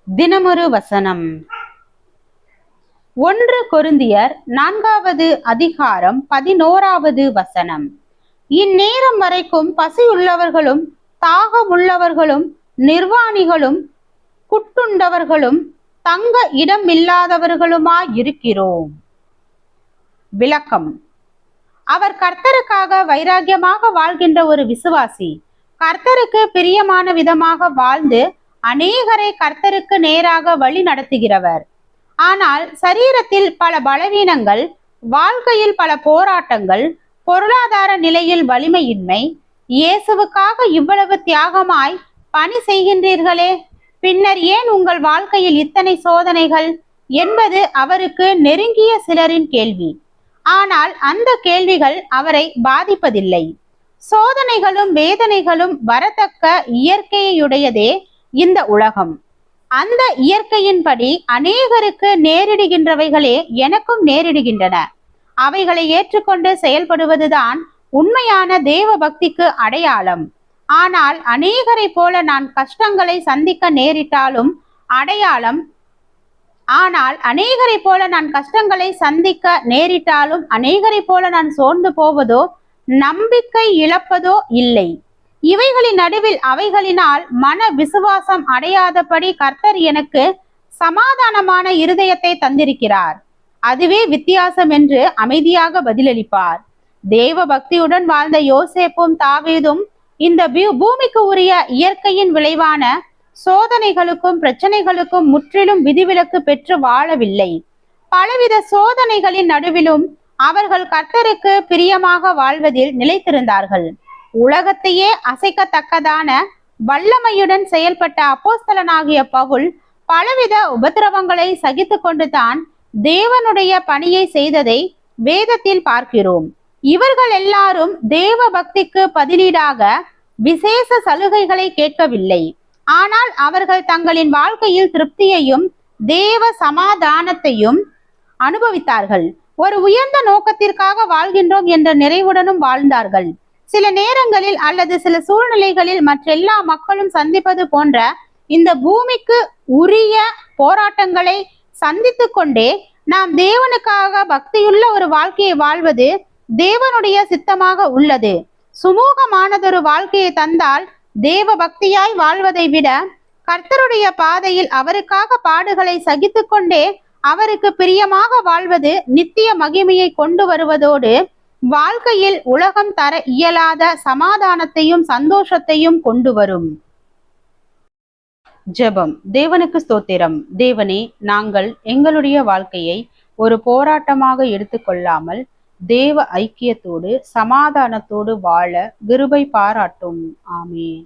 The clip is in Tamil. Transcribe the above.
தினமொரு வசனம். 1 கொரிந்தியர் 4வது அதிகாரம் 11வது வசனம். இந்நேரம் வரைக்கும் பசியுள்ளவர்களும் தாகமுள்ளவர்களும் நிர்வாணிகளும் குட்டுண்டவர்களும் தங்க இடமில்லாதவர்களுமாயிருக்கிறோம். விளக்கம். அவர் கர்த்தருக்காக வைராக்கியமாக வாழ்கின்ற ஒரு விசுவாசி. கர்த்தருக்கு பிரியமான விதமாக வாழ்ந்து அநேகரை கர்த்தருக்கு நேராக வழி நடத்துகிறவர். ஆனால் சரீரத்தில் பல பலவீனங்கள், வாழ்க்கையில் பல போராட்டங்கள், பொருளாதார நிலையில் வலிமையின்மை. இயேசுவுக்காக இவ்வளவு தியாகமாய் பணி செய்கின்றீர்களே, பின்னர் ஏன் உங்கள் வாழ்க்கையில் இத்தனை சோதனைகள் என்பது அவருக்கு நெருங்கிய சிலரின் கேள்வி. ஆனால் அந்த கேள்விகள் அவரை பாதிப்பதில்லை. சோதனைகளும் வேதனைகளும் வரத்தக்க இயற்கையுடையதே இந்த உலகம். அந்த இயற்கையின்படி அநேகருக்கு நேரிடுகின்றவைகளே எனக்கும் நேரிடுகின்றன. அவைகளை ஏற்றுக்கொண்டு செயல்படுவதுதான் உண்மையான தேவ பக்திக்கு அடையாளம். ஆனால் அநேகரை போல நான் கஷ்டங்களை சந்திக்க நேரிட்டாலும் அநேகரை போல நான் சோர்ந்து போவதோ நம்பிக்கை இழப்பதோ இல்லை. இவைகளின் நடுவில் அவைகளினால் மன விசுவாசம் அடையாதபடி கர்த்தர் எனக்கு சமாதானமான இருதயத்தை தந்திருக்கிறார். அதுவே வித்தியாசம் என்று அமைதியாக பதிலளிப்பார். தேவ பக்தியுடன் வாழ்ந்த யோசேப்பும் தாவீதும் இந்த பூமிக்கு உரிய இயற்கையின் விளைவான சோதனைகளுக்கும் பிரச்சனைகளுக்கும் முற்றிலும் விதிவிலக்கு பெற்று வாழவில்லை. பலவித சோதனைகளின் நடுவிலும் அவர்கள் கர்த்தருக்கு பிரியமாக வாழ்வதில் நிலைத்திருந்தார்கள். உலகத்தையே அசைக்கத்தக்கதான வல்லமையுடன் செயல்பட்ட அப்போஸ்தலனாகிய பவுல் பலவித உபத்திரவங்களை சகித்து கொண்டுதான் தேவனுடைய பணியை செய்ததை வேதத்தில் பார்க்கிறோம். இவர்கள் எல்லாரும் தேவ பக்திக்கு பதிலீடாக விசேஷ சலுகைகளை கேட்கவில்லை. ஆனால் அவர்கள் தங்களின் வாழ்க்கையில் திருப்தியையும் தேவ சமாதானத்தையும் அனுபவித்தார்கள். ஒரு உயர்ந்த நோக்கத்திற்காக வாழ்கின்றோம் என்ற நிறைவுடனும் வாழ்ந்தார்கள். சில நேரங்களில் அல்லது சில சூழ்நிலைகளில் மற்றெல்லா மக்களும் சந்திப்பது போன்ற இந்த பூமிக்கு உரிய போராட்டங்களை சந்தித்து கொண்டே நாம் தேவனுக்காக பக்தியுள்ள ஒரு வாழ்க்கையை வாழ்வது தேவனுடைய சித்தமாக உள்ளது. சுமூகமானதொரு வாழ்க்கையை தந்தால் தேவ பக்தியாய் வாழ்வதை விட கர்த்தருடைய பாதையில் அவருக்காக பாடுகளை சகித்து கொண்டே அவருக்கு பிரியமாக வாழ்வது நித்திய மகிமையை கொண்டு வருவதோடு வாழ்க்கையில் உலகம் தர இயலாத சமாதானத்தையும் சந்தோஷத்தையும் கொண்டு வரும். ஜெபம். தேவனுக்கு ஸ்தோத்திரம். தேவனே, நாங்கள் எங்களுடைய வாழ்க்கையை ஒரு போராட்டமாக எடுத்துக்கொள்ளாமல் தேவ ஐக்கியத்தோடு சமாதானத்தோடு வாழ கிருபை பாராட்டும். ஆமென்.